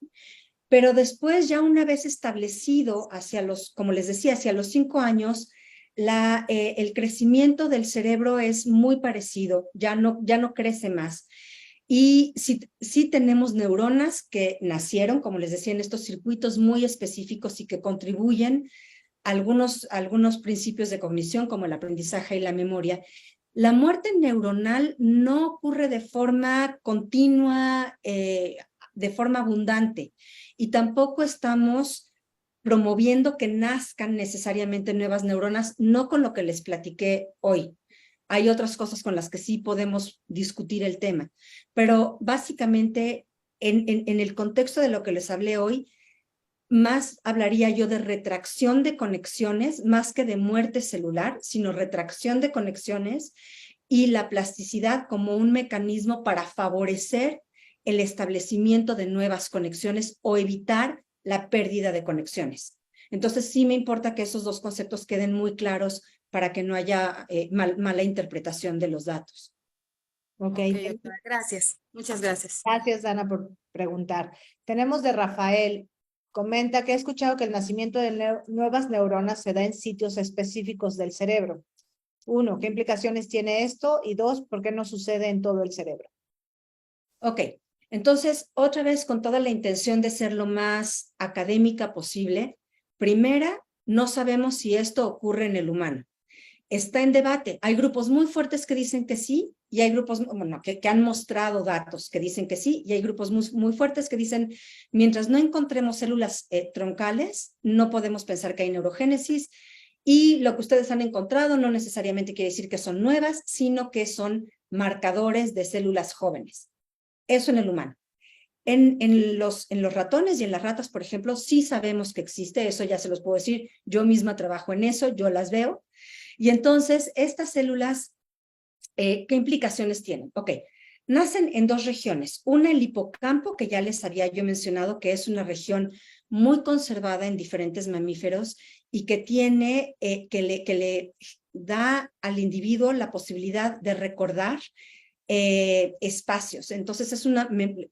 Pero después, ya una vez establecido hacia los, como les decía, hacia los 5 años, el crecimiento del cerebro es muy parecido, ya no crece más. Y sí tenemos neuronas que nacieron, como les decía, en estos circuitos muy específicos y que contribuyen a algunos principios de cognición, como el aprendizaje y la memoria. La muerte neuronal no ocurre de forma continua, de forma abundante, y tampoco estamos promoviendo que nazcan necesariamente nuevas neuronas, no con lo que les platiqué hoy. Hay otras cosas con las que sí podemos discutir el tema, pero básicamente en el contexto de lo que les hablé hoy, más hablaría yo de retracción de conexiones, más que de muerte celular, sino retracción de conexiones y la plasticidad como un mecanismo para favorecer el establecimiento de nuevas conexiones o evitar la pérdida de conexiones. Entonces sí me importa que esos dos conceptos queden muy claros para que no haya mala interpretación de los datos. Okay. Gracias, muchas gracias. Gracias, Ana, por preguntar. Tenemos de Rafael. Comenta que he escuchado que el nacimiento de nuevas neuronas se da en sitios específicos del cerebro. 1, ¿qué implicaciones tiene esto? Y 2, ¿por qué no sucede en todo el cerebro? Ok, entonces, otra vez con toda la intención de ser lo más académica posible, primera, no sabemos si esto ocurre en el humano. Está en debate. Hay grupos muy fuertes que dicen que sí, y hay grupos que han mostrado datos que dicen que sí, y hay grupos muy fuertes que dicen, mientras no encontremos células troncales, no podemos pensar que hay neurogénesis, y lo que ustedes han encontrado no necesariamente quiere decir que son nuevas, sino que son marcadores de células jóvenes. Eso en el humano. En los ratones y en las ratas, por ejemplo, sí sabemos que existe, eso ya se los puedo decir, yo misma trabajo en eso, yo las veo. Y entonces, estas células, ¿qué implicaciones tienen? Ok, nacen en 2 regiones. Una, el hipocampo, que ya les había yo mencionado, que es una región muy conservada en diferentes mamíferos y que tiene, que le da al individuo la posibilidad de recordar espacios. Entonces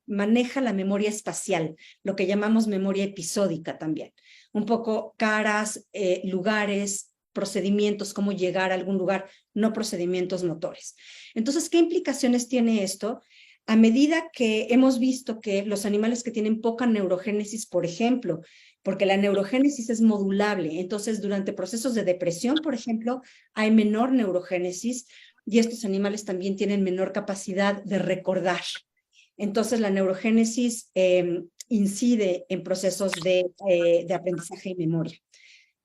maneja la memoria espacial, lo que llamamos memoria episódica también. Un poco caras, lugares, procedimientos, cómo llegar a algún lugar, no procedimientos motores. Entonces, ¿qué implicaciones tiene esto? A medida que hemos visto que los animales que tienen poca neurogénesis, por ejemplo, porque la neurogénesis es modulable, entonces durante procesos de depresión, por ejemplo, hay menor neurogénesis, y estos animales también tienen menor capacidad de recordar. Entonces, la neurogénesis incide en procesos de aprendizaje y memoria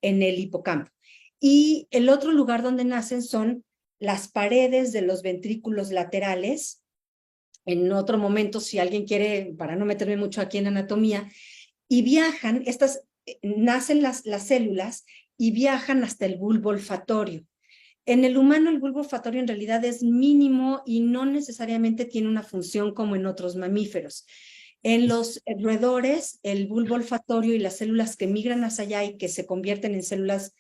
en el hipocampo. Y el otro lugar donde nacen son las paredes de los ventrículos laterales. En otro momento, si alguien quiere, para no meterme mucho aquí en anatomía, y viajan, nacen las células y viajan hasta el bulbo olfatorio. En el humano el bulbo olfatorio en realidad es mínimo y no necesariamente tiene una función como en otros mamíferos. En los roedores, el bulbo olfatorio y las células que migran hacia allá y que se convierten en células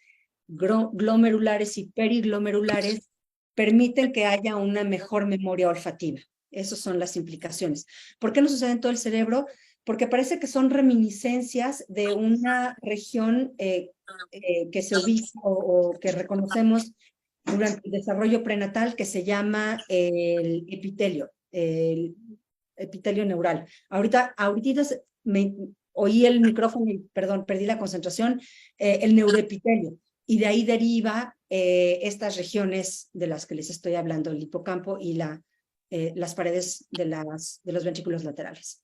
glomerulares y periglomerulares permiten que haya una mejor memoria olfativa. Esas son las implicaciones. ¿Por qué no sucede en todo el cerebro? Porque parece que son reminiscencias de una región que se ubica o que reconocemos durante el desarrollo prenatal, que se llama el epitelio neural. Ahorita oí el micrófono y, perdón, perdí la concentración, el neuroepitelio. Y de ahí deriva estas regiones de las que les estoy hablando, el hipocampo y las paredes de los ventrículos laterales.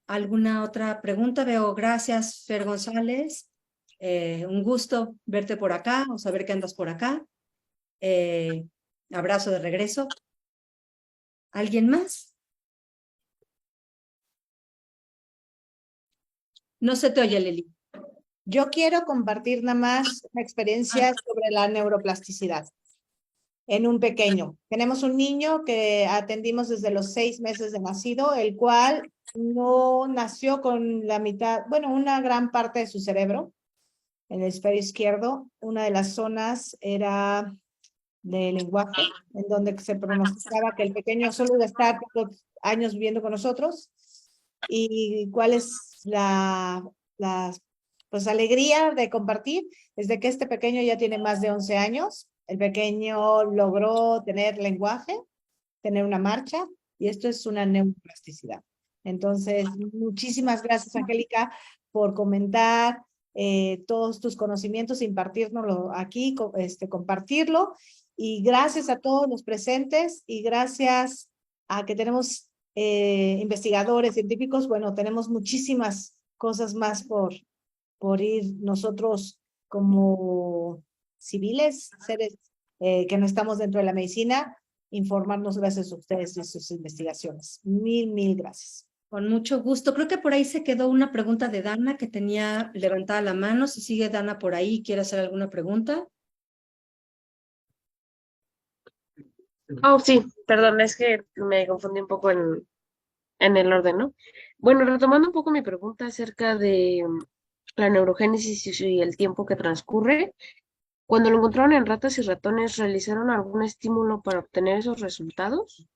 ¿Alguna otra pregunta? Veo, gracias, Fer González. Un gusto verte por acá o saber que andas por acá. Abrazo de regreso. ¿Alguien más? No se te oye, Leli. Yo quiero compartir nada más una experiencia sobre la neuroplasticidad en un pequeño. Tenemos un niño que atendimos desde los 6 meses de nacido, el cual no nació con la mitad, bueno, una gran parte de su cerebro en el hemisferio izquierdo. Una de las zonas era de lenguaje, en donde se pronosticaba que el pequeño solo iba a estar pocos años viviendo con nosotros. ¿Y cuál es la pues, alegría de compartir? Desde que este pequeño ya tiene más de 11 años, el pequeño logró tener lenguaje, tener una marcha, y esto es una neuroplasticidad. Entonces, muchísimas gracias, Angélica, por comentar todos tus conocimientos, impartirnoslo aquí, compartirlo, y gracias a todos los presentes, y gracias a que tenemos investigadores, científicos. Bueno, tenemos muchísimas cosas más por ir nosotros como civiles, seres que no estamos dentro de la medicina, informarnos gracias a ustedes y sus investigaciones. Mil gracias. Con mucho gusto. Creo que por ahí se quedó una pregunta de Dana que tenía levantada la mano. Si sigue Dana por ahí, ¿quiere hacer alguna pregunta? Oh, sí, perdón, es que me confundí un poco en el orden, ¿no? Bueno, retomando un poco mi pregunta acerca de la neurogénesis y el tiempo que transcurre, cuando lo encontraron en ratas y ratones, ¿realizaron algún estímulo para obtener esos resultados?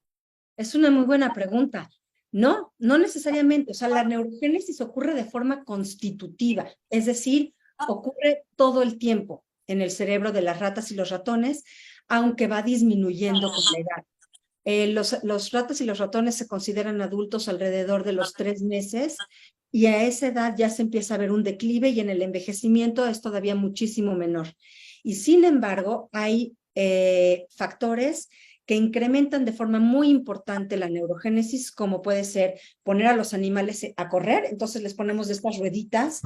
Es una muy buena pregunta. No, no necesariamente. O sea, la neurogénesis ocurre de forma constitutiva, es decir, ocurre todo el tiempo en el cerebro de las ratas y los ratones, aunque va disminuyendo con la edad. Los ratas y los ratones se consideran adultos alrededor de los 3 meses y a esa edad ya se empieza a ver un declive y en el envejecimiento es todavía muchísimo menor. Y sin embargo, hay factores que incrementan de forma muy importante la neurogénesis, como puede ser poner a los animales a correr. Entonces les ponemos de estas rueditas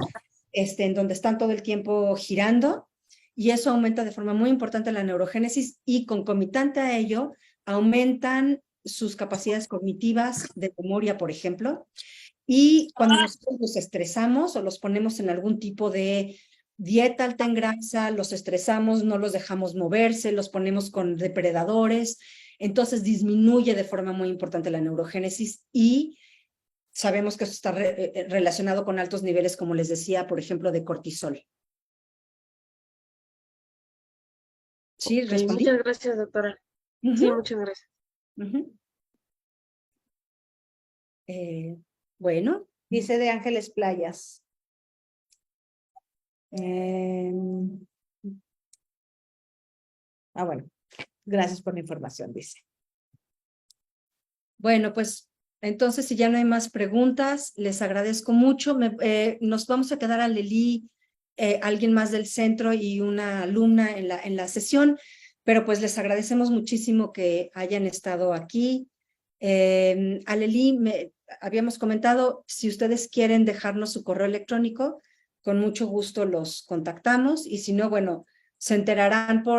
en donde están todo el tiempo girando, y eso aumenta de forma muy importante la neurogénesis, y concomitante a ello aumentan sus capacidades cognitivas de memoria, por ejemplo. Y cuando nosotros los estresamos o los ponemos en algún tipo de dieta alta en grasa, los estresamos, no los dejamos moverse, los ponemos con depredadores, entonces disminuye de forma muy importante la neurogénesis, y sabemos que eso está relacionado con altos niveles, como les decía, por ejemplo, de cortisol. ¿Sí? Ok, ¿Respondí? muchas gracias, doctora. Sí, muchas gracias. Bueno. Dice de Ángeles Playas. Bueno, gracias por la información, dice. Bueno, pues entonces, si ya no hay más preguntas, les agradezco mucho. Nos vamos a quedar a Leli, alguien más del centro y una alumna en la sesión, pero pues les agradecemos muchísimo que hayan estado aquí. A Leli habíamos comentado, si ustedes quieren dejarnos su correo electrónico, con mucho gusto los contactamos, y si no, bueno, se enterarán por